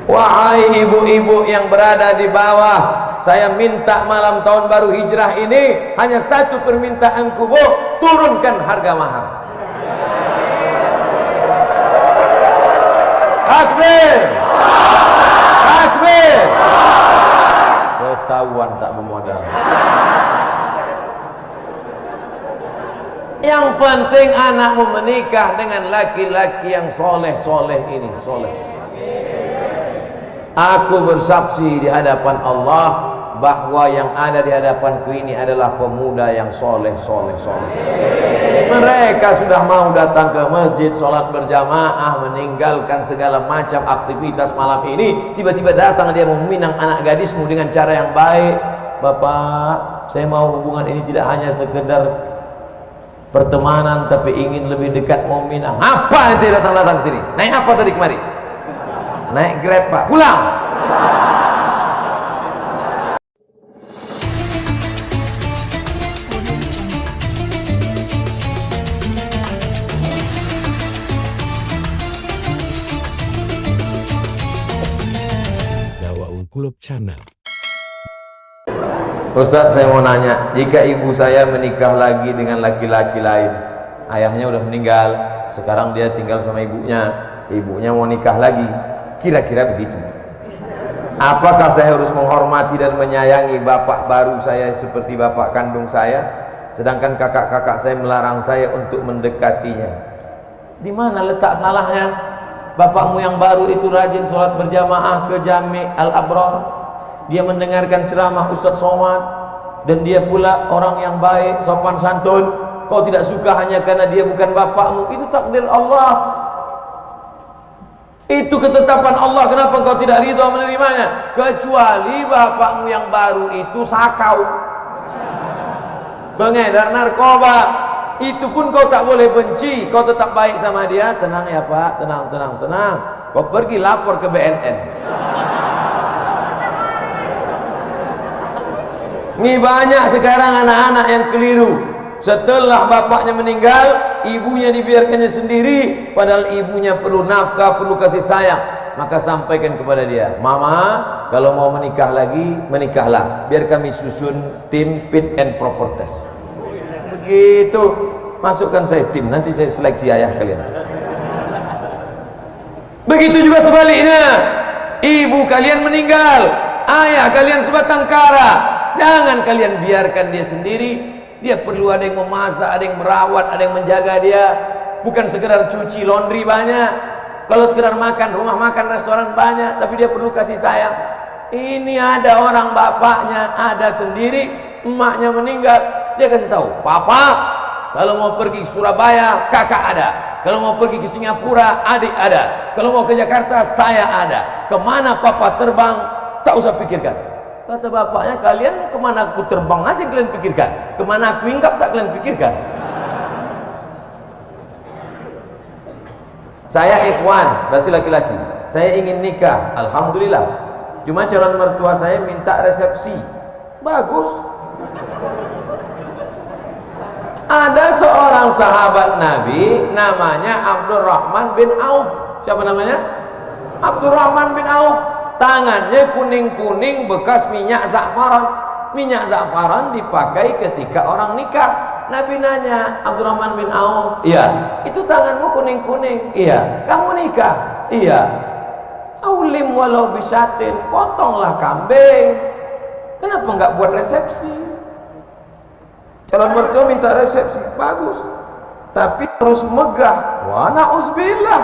Wahai ibu-ibu yang berada di bawah, saya minta malam tahun baru hijrah ini hanya satu permintaanku, Bu, turunkan harga mahar. Takbir, takbir. Ketahuan tak bermodal. Yang penting anakmu menikah dengan laki-laki yang soleh-soleh ini, soleh. Aku bersaksi di hadapan Allah bahwa yang ada di hadapanku ini adalah pemuda yang soleh. Mereka sudah mau datang ke masjid, sholat berjamaah, meninggalkan segala macam aktivitas malam ini. Tiba-tiba datang dia meminang anak gadismu dengan cara yang baik. Bapak, saya mau hubungan ini tidak hanya sekedar pertemanan, tapi ingin lebih dekat, mau minang. Apa nanti datang-datang ke sini? Naik apa tadi kemari? Naik Grab, Pak. Pulang. Dakwah Ungkulub Channel. Ustaz, saya mau nanya, jika ibu saya menikah lagi dengan laki-laki lain, ayahnya udah meninggal, sekarang dia tinggal sama ibunya mau nikah lagi, kira-kira begitu, apakah saya harus menghormati dan menyayangi bapak baru saya seperti bapak kandung saya, sedangkan kakak-kakak saya melarang saya untuk mendekatinya? Di mana letak salahnya? Bapakmu yang baru itu rajin sholat berjamaah ke Jami' Al-Abrar, dia mendengarkan ceramah Ustaz Somad, dan dia pula orang yang baik, sopan santun. Kau tidak suka hanya karena dia bukan bapakmu, itu takdir Allah, itu ketetapan Allah. Kenapa kau tidak ridha menerimanya? Kecuali bapakmu yang baru itu sakau, pengedar narkoba, itu pun kau tak boleh benci, kau tetap baik sama dia. Tenang ya Pak, tenang. Kau pergi lapor ke BNN. Ini banyak sekarang anak-anak yang keliru. Setelah bapaknya meninggal, ibunya dibiarkannya sendiri, padahal ibunya perlu nafkah, perlu kasih sayang. Maka sampaikan kepada dia, Mama, kalau mau menikah lagi, menikahlah, biar kami susun tim fit and proper test. Begitu, masukkan saya tim, nanti saya seleksi ayah kalian. Begitu juga sebaliknya, ibu kalian meninggal, ayah kalian sebatang kara, jangan kalian biarkan dia sendiri. Dia perlu ada yang memasak, ada yang merawat, ada yang menjaga dia. Bukan sekedar cuci laundry banyak. Kalau sekedar makan, rumah makan, restoran banyak, tapi dia perlu kasih sayang. Ini ada orang bapaknya ada sendiri, emaknya meninggal, dia kasih tahu, Papa, kalau mau pergi ke Surabaya, kakak ada. Kalau mau pergi ke Singapura, adik ada. Kalau mau ke Jakarta, saya ada. Kemana Papa terbang, tak usah pikirkan. Kata bapaknya, kalian kemana aku terbang aja kalian pikirkan, kemana aku hinggap tak kalian pikirkan. Saya ikhwan, berarti laki-laki, saya ingin nikah, alhamdulillah, cuma calon mertua saya minta resepsi. Bagus. Ada seorang sahabat Nabi namanya Abdurrahman bin Auf. Siapa namanya? Abdurrahman bin Auf. Tangannya kuning-kuning bekas minyak za'faran. Minyak za'faran dipakai ketika orang nikah. Nabi nanya, Abdurrahman bin Auf, iya, itu tanganmu kuning-kuning? Iya. Kamu nikah? Iya. Aulim walau bisatin, potonglah kambing. Kenapa enggak buat resepsi? Calon mertua minta resepsi, bagus, tapi terus megah. Wa na'uzubillah.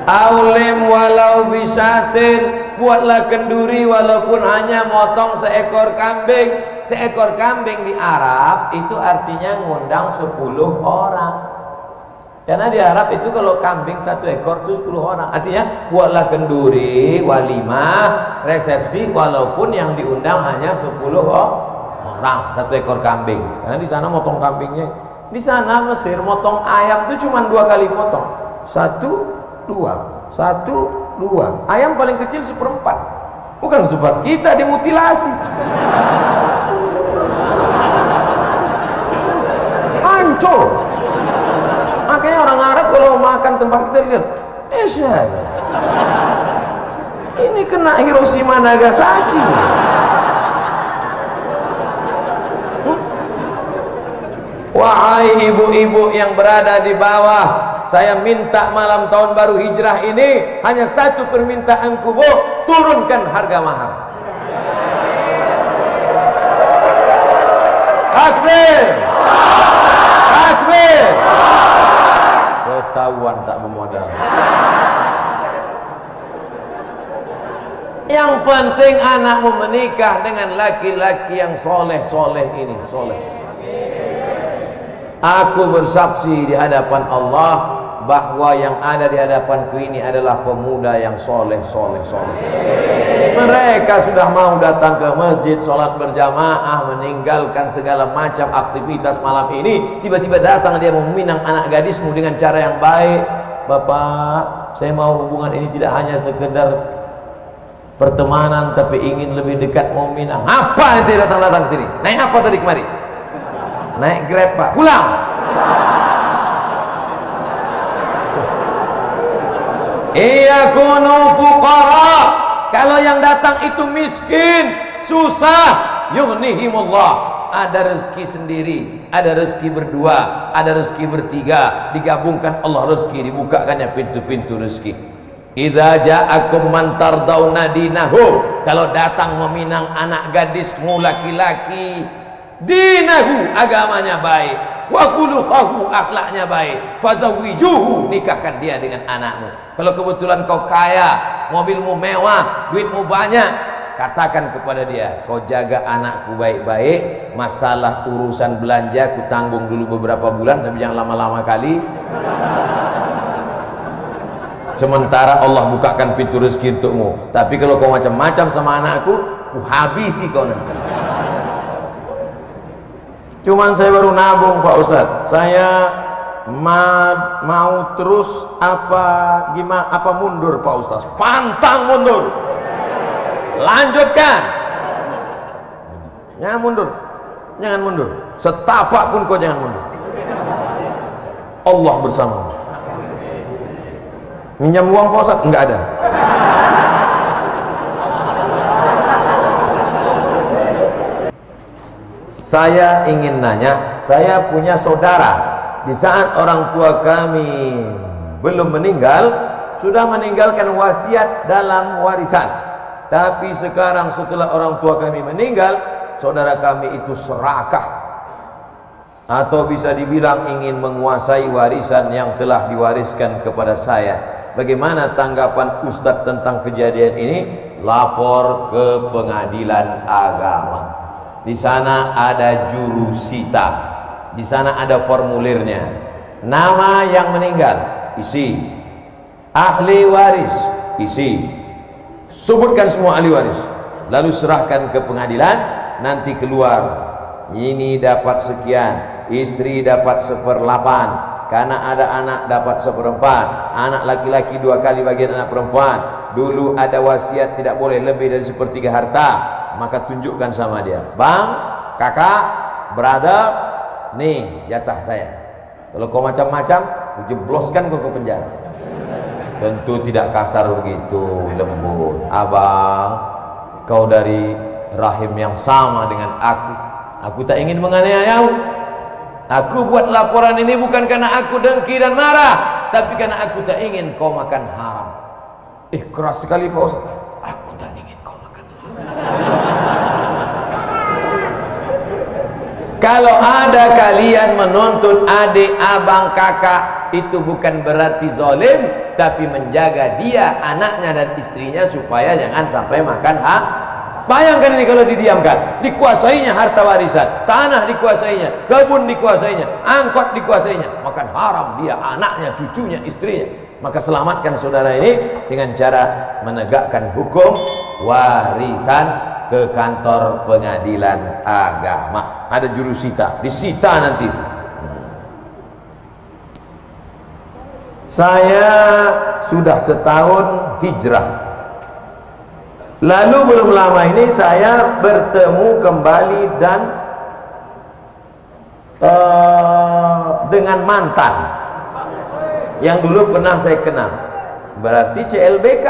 Aulim walau bisatin, buatlah kenduri walaupun hanya motong seekor kambing. Seekor kambing di Arab itu artinya ngundang 10 orang. Karena di Arab itu kalau kambing 1 ekor itu 10 orang. Artinya buatlah kenduri, walimah, resepsi walaupun yang diundang hanya 10 orang, 1 ekor kambing. Karena di sana motong kambingnya, di sana Mesir motong ayam itu cuma 2 kali potong. 1, 2, 1, 2. Ayam paling kecil 1/4. Bukan seperti kita dimutilasi. Hancur. kalau makan tempat kita lihat, syahada. Ini kena Hiroshima Nagasaki. Wahai ibu-ibu yang berada di bawah, saya minta malam tahun baru hijrah ini hanya satu permintaanku, Bu, turunkan harga mahar. Takbir, takbir. Ketahuan tak bermodal. Yang penting anakmu menikah dengan laki-laki yang soleh-soleh ini, soleh. Aku bersaksi di hadapan Allah bahwa yang ada di hadapanku ini adalah pemuda yang soleh. Mereka sudah mau datang ke masjid, sholat berjamaah, meninggalkan segala macam aktivitas malam ini. Tiba-tiba datang dia meminang anak gadismu dengan cara yang baik. Bapak, saya mau hubungan ini tidak hanya sekedar pertemanan, tapi ingin lebih dekat, mau minang. Apa itu datang-datang sini? Naik apa tadi kemari? Naik Grab, Pak. Pulang. Iyakunu fuqara. Kalau yang datang itu miskin, susah, yughnihimullah. Ada rezeki sendiri, ada rezeki berdua, ada rezeki bertiga, digabungkan Allah rezeki, dibukakannya pintu-pintu rezeki. Idza ja'akum man tardawna dinahu. Kalau datang meminang anak gadismu laki-laki, dinahu, agamanya baik, wa khuluquhu, akhlaknya baik, fazawwijuhu, nikahkan dia dengan anakmu. Kalau kebetulan kau kaya, mobilmu mewah, duitmu banyak, katakan kepada dia, kau jaga anakku baik-baik, masalah urusan belanja ku tanggung dulu beberapa bulan, tapi jangan lama-lama kali. Sementara Allah bukakan pintu rezeki untukmu. Tapi kalau kau macam-macam sama anakku, ku habisi kau nanti. Cuman saya baru nabung, Pak Ustadz. Saya mau terus apa mundur, Pak Ustadz? Pantang mundur. Lanjutkan. Jangan mundur. Jangan mundur. Setapak pun kau jangan mundur. Allah bersamamu. Minjam uang, Pak Ustadz? Enggak ada. Saya ingin nanya, saya punya saudara, di saat orang tua kami belum meninggal, sudah meninggalkan wasiat dalam warisan. Tapi sekarang setelah orang tua kami meninggal, saudara kami itu serakah, atau bisa dibilang ingin menguasai warisan yang telah diwariskan kepada saya. Bagaimana tanggapan Ustadz tentang kejadian ini? Lapor ke pengadilan agama. Di sana ada jurusita, di sana ada formulirnya. Nama yang meninggal, isi. Ahli waris, isi. Sebutkan semua ahli waris. Lalu serahkan ke pengadilan, nanti keluar. Ini dapat sekian, istri dapat 1/8, karena ada anak dapat 1/4, anak laki-laki 2 kali bagian anak perempuan. Dulu ada wasiat tidak boleh lebih dari 1/3 harta. Maka tunjukkan sama dia, bang, kakak, brother, nih jatah saya. Kalau kau macam-macam, jebloskan kau ke penjara. Tentu tidak kasar begitu, lembut. Abang, kau dari rahim yang sama dengan aku tak ingin menganiayamu. Aku buat laporan ini bukan karena aku dengki dan marah, tapi karena aku tak ingin kau makan haram. Keras sekali, Pak Ustaz. Aku tak ingin kau makan haram. Kalau ada kalian menuntut adik, abang, kakak, itu bukan berarti zalim, tapi menjaga dia, anaknya dan istrinya supaya jangan sampai makan haram. Bayangkan ini kalau didiamkan, dikuasainya harta warisan, tanah dikuasainya, kebun dikuasainya, angkot dikuasainya, makan haram dia, anaknya, cucunya, istrinya. Maka selamatkan saudara ini dengan cara menegakkan hukum warisan ke kantor pengadilan agama. Ada jurusita, disita nanti itu. Saya sudah setahun hijrah. Lalu belum lama ini saya bertemu kembali dan dengan mantan. Yang dulu pernah saya kenal. Berarti CLBK.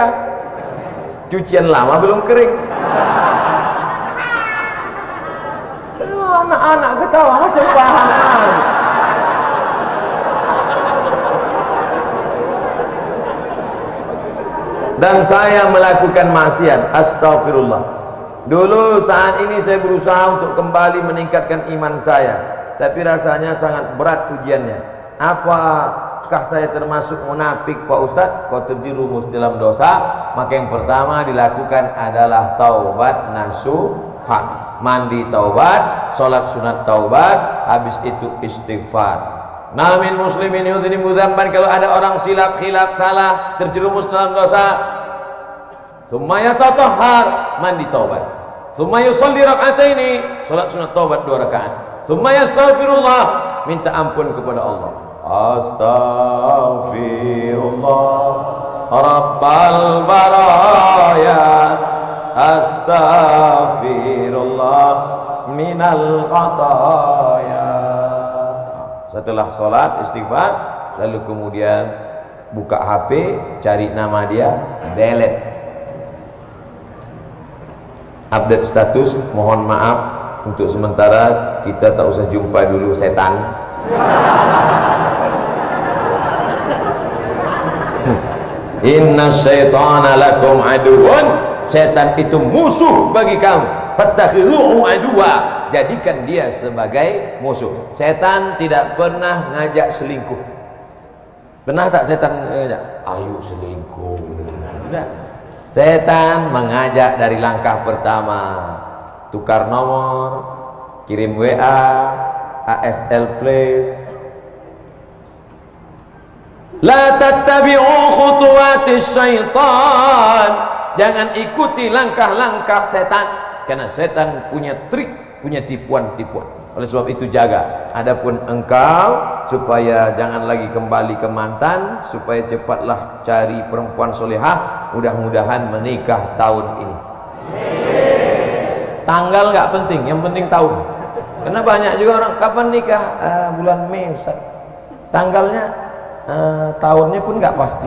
Cucian lama belum kering. Anak-anak ketawa macam paham. Dan saya melakukan maksiat, astagfirullah. Dulu saat ini saya berusaha untuk kembali meningkatkan iman saya, tapi rasanya sangat berat ujiannya. Apakah saya termasuk munafik Pak Ustadz? Kau terjerumus dalam dosa, maka yang pertama dilakukan adalah taubat nasuha. Mandi taubat, sholat sunat taubat, habis itu istighfar. Namin muslimin yudhinibu dzamban, kalau ada orang silap, khilaf, salah, terjerumus dalam dosa, summa yatatahhar, mandi taubat, summa yusalli rak'ataini, sholat sunat taubat 2 rakaat, summa yastaghfirullah, minta ampun kepada Allah. Astaghfirullah Rabbal baraya, astaghfirullah minal khataya. Setelah sholat istighfar, lalu kemudian buka HP, cari nama dia, delete, update status, mohon maaf untuk sementara kita tak usah jumpa dulu setan. Inna syaitana lakum aduun, setan itu musuh bagi kamu. Fattakhiruhu aduwa, jadikan dia sebagai musuh. Setan tidak pernah ngajak selingkuh. Pernah tak setan ngajak? Ayo selingkuh. Tidak. Setan mengajak dari langkah pertama, tukar nomor, kirim WA, ASL please. La tattabi'u khutuwatis syaitan, jangan ikuti langkah-langkah setan, karena setan punya trik, punya tipuan-tipuan. Oleh sebab itu jaga. Adapun engkau, supaya jangan lagi kembali ke mantan, supaya cepatlah cari perempuan solehah, mudah-mudahan menikah tahun ini. Tanggal nggak penting, yang penting tahun. Karena banyak juga orang, kapan nikah? Bulan Mei Ustaz. Tanggalnya tahunnya pun nggak pasti.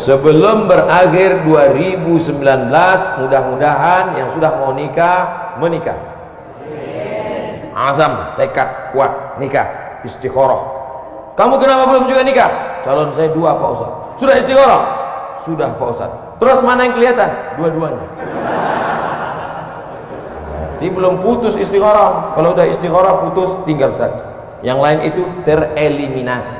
Sebelum berakhir 2019, mudah-mudahan yang sudah mau nikah menikah. Azam, tekad kuat, nikah, istikharah. Kamu kenapa belum juga nikah? Calon saya 2 Pak Ustaz. Sudah istikharah? Sudah Pak Ustaz. Terus mana yang kelihatan? Dua-duanya. Jadi belum putus istikharah. Kalau udah istikharah putus, tinggal 1. Yang lain itu tereliminasi.